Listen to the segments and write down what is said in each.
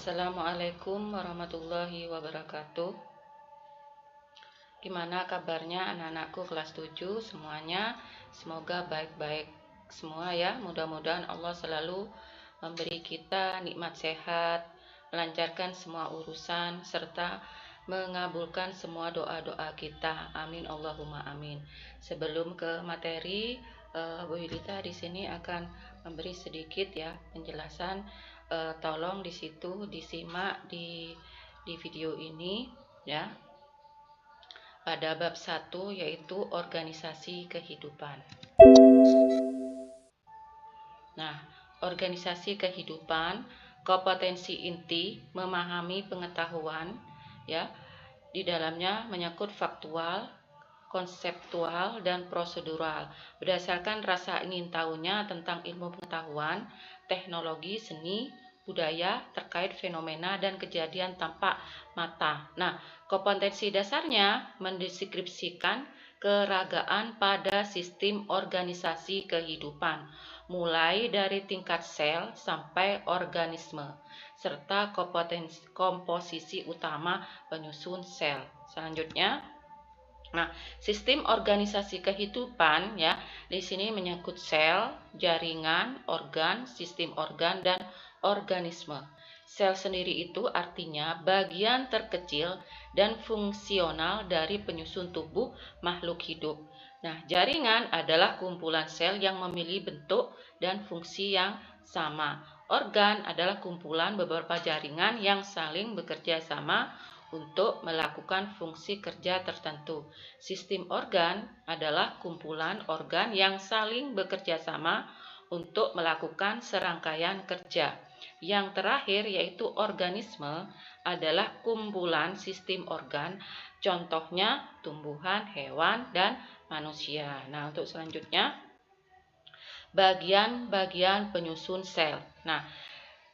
Assalamualaikum warahmatullahi wabarakatuh. Gimana kabarnya anak-anakku kelas 7 semuanya? Semoga baik-baik semua ya. Mudah-mudahan Allah selalu memberi kita nikmat sehat, melancarkan semua urusan, serta mengabulkan semua doa-doa kita. Amin Allahumma amin. Sebelum ke materi, Bu Yulita di sini akan memberi sedikit ya penjelasan. Tolong di situ disimak di video ini ya. Pada bab 1 yaitu organisasi kehidupan. Nah, organisasi kehidupan, kompetensi inti memahami pengetahuan ya. Di dalamnya menyangkut faktual, konseptual dan prosedural. Berdasarkan rasa ingin tahunya tentang ilmu pengetahuan, teknologi, seni, budaya terkait fenomena dan kejadian tanpa mata. Nah, kompetensi dasarnya mendeskripsikan keragaan pada sistem organisasi kehidupan, mulai dari tingkat sel sampai organisme, serta komposisi utama penyusun sel. Selanjutnya, nah, sistem organisasi kehidupan ya, di sini menyangkut sel, jaringan, organ, sistem organ dan organisme. Sel sendiri itu artinya bagian terkecil dan fungsional dari penyusun tubuh makhluk hidup. Nah, jaringan adalah kumpulan sel yang memiliki bentuk dan fungsi yang sama. Organ adalah kumpulan beberapa jaringan yang saling bekerja sama untuk melakukan fungsi kerja tertentu. Sistem organ adalah kumpulan organ yang saling bekerja sama untuk melakukan serangkaian kerja. Yang terakhir yaitu organisme adalah kumpulan sistem organ, contohnya tumbuhan, hewan, dan manusia. Nah, untuk selanjutnya, bagian-bagian penyusun sel. Nah,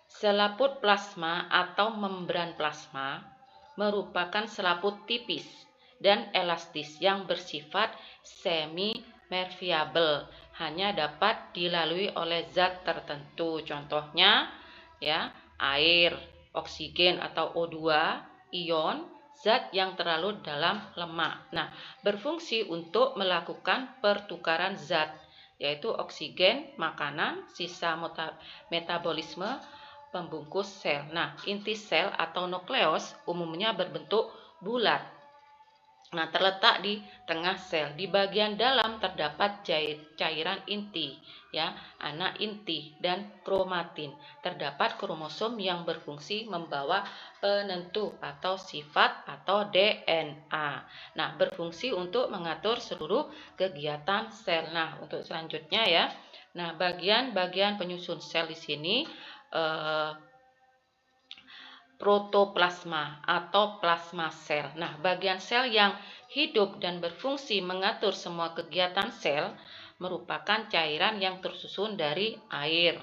selaput plasma atau membran plasma merupakan selaput tipis dan elastis yang bersifat semi-permeabel, hanya dapat dilalui oleh zat tertentu. Contohnya ya, air, oksigen atau O2, ion, zat yang terlalu dalam lemak. Nah, berfungsi untuk melakukan pertukaran zat, yaitu oksigen, makanan, sisa metabolisme, pembungkus sel. Nah, inti sel atau nukleus umumnya berbentuk bulat. Nah, terletak di tengah sel. Di bagian dalam terdapat cairan inti, ya, anak inti dan kromatin. Terdapat kromosom yang berfungsi membawa penentu atau sifat atau DNA. Nah, berfungsi untuk mengatur seluruh kegiatan sel. Nah, untuk selanjutnya ya. Nah, bagian-bagian penyusun sel di sini protoplasma atau plasma sel. Nah, bagian sel yang hidup dan berfungsi mengatur semua kegiatan sel merupakan cairan yang tersusun dari air,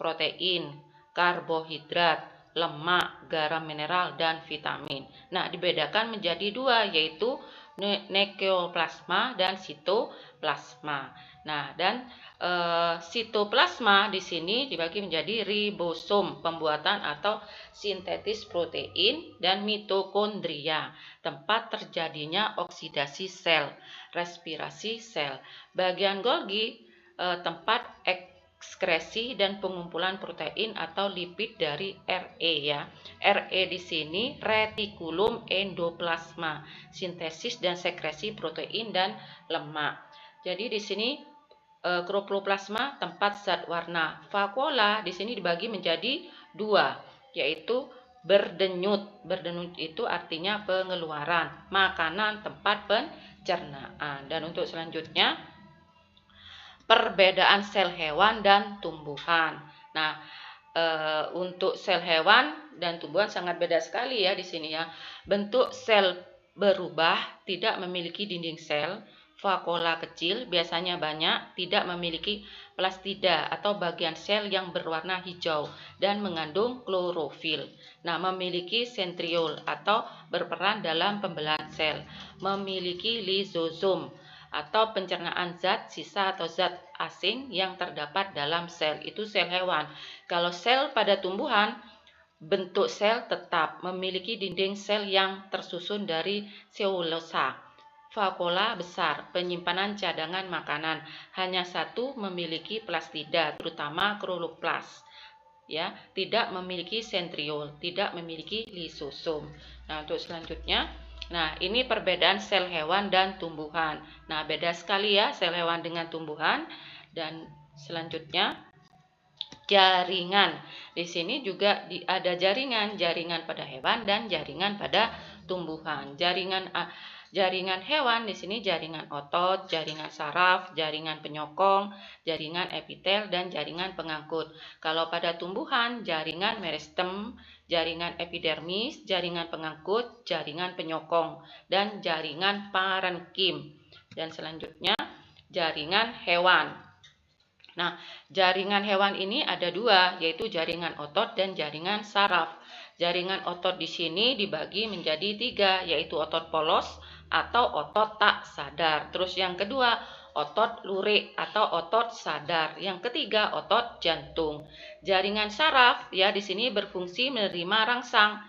protein, karbohidrat, lemak, garam mineral, dan vitamin. Nah, dibedakan menjadi dua, yaitu neokoplasma dan sitoplasma. Nah, dan sitoplasma di sini dibagi menjadi ribosom, pembuatan atau sintetis protein, dan mitokondria, tempat terjadinya oksidasi sel, respirasi sel. Bagian Golgi, tempat ekskresi dan pengumpulan protein atau lipid dari RE ya. RE di sini retikulum endoplasma, sintesis dan sekresi protein dan lemak. Jadi di sini kloroplasma tempat zat warna. Vakuola di sini dibagi menjadi dua, yaitu berdenyut. Berdenyut itu artinya pengeluaran, makanan tempat pencernaan. Dan untuk selanjutnya, perbedaan sel hewan dan tumbuhan. Nah, untuk sel hewan dan tumbuhan sangat beda sekali ya di sini ya. Bentuk sel berubah, tidak memiliki dinding sel. Vakuola kecil biasanya banyak, tidak memiliki plastida atau bagian sel yang berwarna hijau dan mengandung klorofil. Nah, memiliki sentriol atau berperan dalam pembelahan sel, memiliki lisosom atau pencernaan zat sisa atau zat asing yang terdapat dalam sel. Itu sel hewan. Kalau sel pada tumbuhan bentuk sel tetap, memiliki dinding sel yang tersusun dari selulosa. Vakuola besar, penyimpanan cadangan makanan. Hanya satu memiliki plastida, terutama kloroplas. Ya, tidak memiliki sentriol, tidak memiliki lisosom. Nah, untuk selanjutnya, nah ini perbedaan sel hewan dan tumbuhan. Nah, beda sekali ya sel hewan dengan tumbuhan. Dan selanjutnya jaringan. Di sini juga ada jaringan pada hewan dan jaringan pada tumbuhan. Jaringan hewan di sini jaringan otot, jaringan saraf, jaringan penyokong, jaringan epitel dan jaringan pengangkut. Kalau pada tumbuhan jaringan meristem, jaringan epidermis, jaringan pengangkut, jaringan penyokong dan jaringan parenkim. Dan selanjutnya jaringan hewan. Nah, jaringan hewan ini ada dua, yaitu jaringan otot dan jaringan saraf. Jaringan otot di sini dibagi menjadi tiga, yaitu otot polos atau otot tak sadar. Terus yang kedua, otot lurik atau otot sadar. Yang ketiga, otot jantung. Jaringan saraf ya di sini berfungsi menerima rangsang,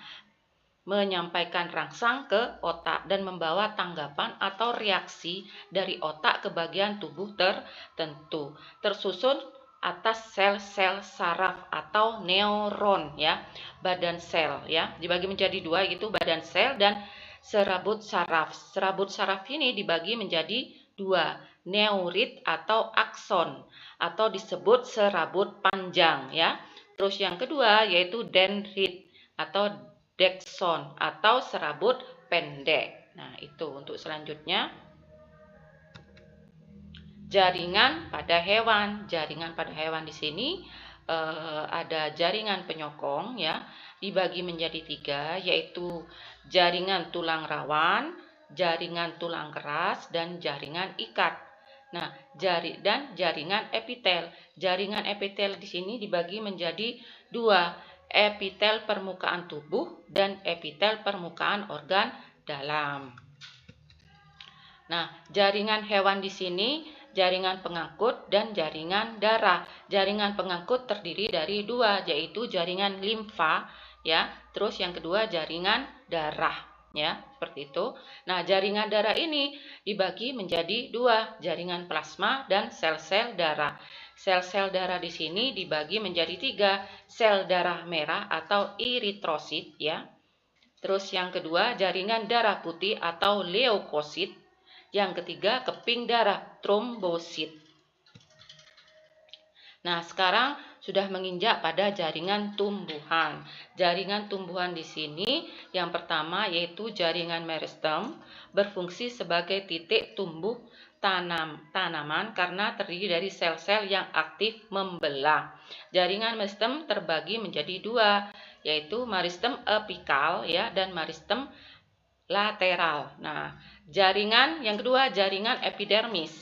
menyampaikan rangsang ke otak dan membawa tanggapan atau reaksi dari otak ke bagian tubuh tertentu. Tersusun atas sel-sel saraf atau neuron ya. Badan sel ya, dibagi menjadi dua yaitu badan sel dan serabut saraf. Serabut saraf ini dibagi menjadi dua, neurit atau akson atau disebut serabut panjang ya. Terus yang kedua yaitu dendrit atau Dexon atau serabut pendek. Nah, itu untuk selanjutnya. Jaringan pada hewan. Jaringan pada hewan di sini ada jaringan penyokong ya, dibagi menjadi tiga, yaitu jaringan tulang rawan, jaringan tulang keras, dan jaringan ikat. Nah, jaringan epitel. Jaringan epitel di sini dibagi menjadi dua, epitel permukaan tubuh dan epitel permukaan organ dalam. Nah, jaringan hewan di sini jaringan pengangkut dan jaringan darah. Jaringan pengangkut terdiri dari dua, yaitu jaringan limfa ya, terus yang kedua jaringan darah ya, seperti itu. Nah, jaringan darah ini dibagi menjadi dua, jaringan plasma dan sel-sel darah. Sel-sel darah di sini dibagi menjadi tiga, sel darah merah atau eritrosit ya. Terus yang kedua jaringan darah putih atau leukosit. Yang ketiga keping darah, trombosit. Nah, sekarang sudah menginjak pada jaringan tumbuhan. Jaringan tumbuhan di sini yang pertama yaitu jaringan meristem, berfungsi sebagai titik tumbuh tanaman karena terdiri dari sel-sel yang aktif membelah. Jaringan meristem terbagi menjadi dua, yaitu meristem apikal ya dan meristem lateral. Nah, jaringan yang kedua jaringan epidermis.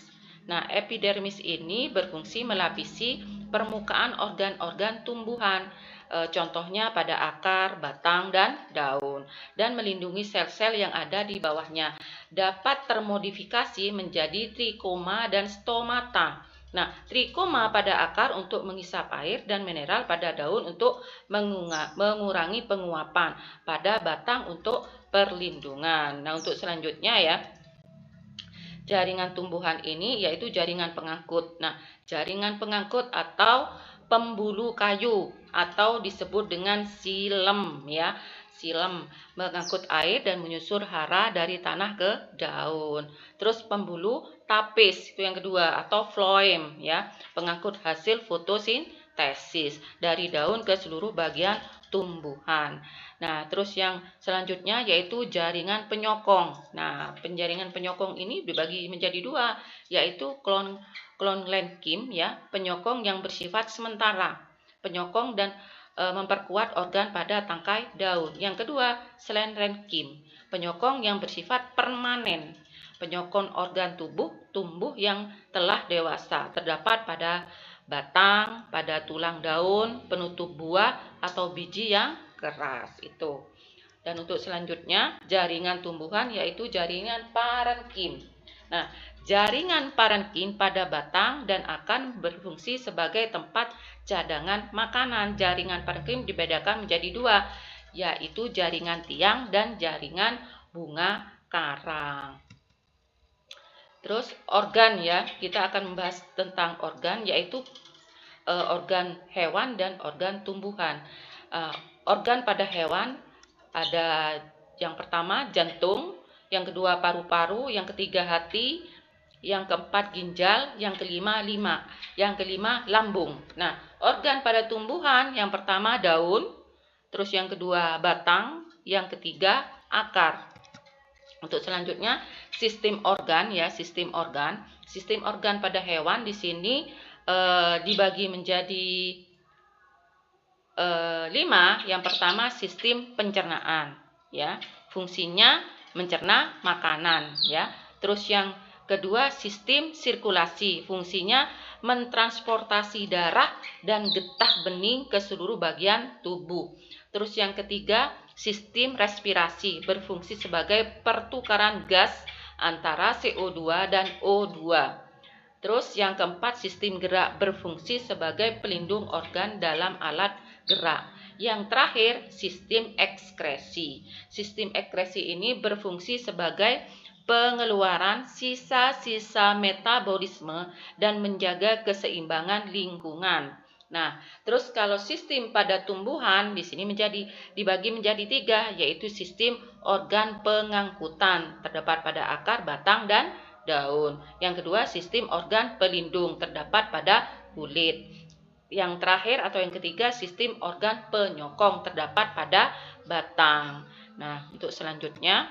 Nah, epidermis ini berfungsi melapisi permukaan organ-organ tumbuhan, contohnya pada akar, batang, dan daun, dan melindungi sel-sel yang ada di bawahnya. Dapat termodifikasi menjadi trikoma dan stomata. Nah, trikoma pada akar untuk mengisap air dan mineral pada daun untuk mengurangi penguapan, pada batang untuk perlindungan. Nah, untuk selanjutnya ya, jaringan tumbuhan ini yaitu jaringan pengangkut. Nah, jaringan pengangkut atau pembuluh kayu atau disebut dengan silem ya. Silem mengangkut air dan menyusur hara dari tanah ke daun. Terus pembuluh tapis itu yang kedua atau floem ya, pengangkut hasil fotosintesis dari daun ke seluruh bagian tumbuhan. Nah, terus yang selanjutnya yaitu jaringan penyokong. Nah, penjaringan penyokong ini dibagi menjadi dua, yaitu klonlenkim ya, penyokong yang bersifat sementara, penyokong dan memperkuat organ pada tangkai daun. Yang kedua, selenrenkim, penyokong yang bersifat permanen, penyokong organ tumbuh yang telah dewasa, terdapat pada batang, pada tulang daun, penutup buah atau biji yang keras itu. Dan untuk selanjutnya jaringan tumbuhan yaitu jaringan parenkim. Nah, jaringan parenkim pada batang dan akan berfungsi sebagai tempat cadangan makanan. Jaringan parenkim dibedakan menjadi dua, yaitu jaringan tiang dan jaringan bunga karang. Terus organ ya, kita akan membahas tentang organ, yaitu organ hewan dan organ tumbuhan. Organ pada hewan ada yang pertama jantung, yang kedua paru-paru, yang ketiga hati, yang keempat ginjal, yang kelima lambung. Nah, organ pada tumbuhan yang pertama daun, terus yang kedua batang, yang ketiga akar. Untuk selanjutnya sistem organ ya, sistem organ pada hewan di sini dibagi menjadi 5. Yang pertama sistem pencernaan ya, fungsinya mencerna makanan ya. Terus yang kedua sistem sirkulasi, fungsinya mentransportasi darah dan getah bening ke seluruh bagian tubuh. Terus yang ketiga sistem respirasi, berfungsi sebagai pertukaran gas antara CO2 dan O2. Terus yang keempat sistem gerak, berfungsi sebagai pelindung organ dalam alat gerak. Yang terakhir sistem ekskresi. Sistem ekskresi ini berfungsi sebagai pengeluaran sisa-sisa metabolisme dan menjaga keseimbangan lingkungan. Nah, terus kalau sistem pada tumbuhan di sini dibagi menjadi 3, yaitu sistem organ pengangkutan, terdapat pada akar, batang, dan daun. Yang kedua sistem organ pelindung, terdapat pada kulit. Yang terakhir atau yang ketiga sistem organ penyokong, terdapat pada batang. Nah, untuk selanjutnya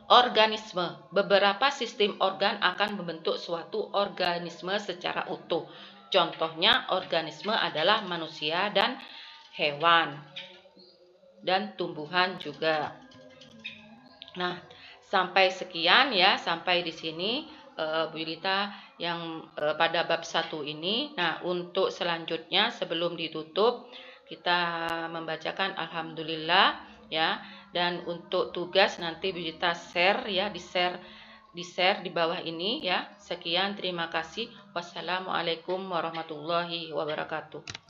organisme. Beberapa sistem organ akan membentuk suatu organisme secara utuh. Contohnya organisme adalah manusia dan hewan dan tumbuhan juga. Nah, sampai sekian ya, sampai di sini Bu Yulita yang pada bab 1 ini. Nah, untuk selanjutnya sebelum ditutup kita membacakan alhamdulillah ya. Dan untuk tugas nanti Bu Yulita share ya, di-share di bawah ini ya. Sekian, terima kasih. Wassalamualaikum warahmatullahi wabarakatuh.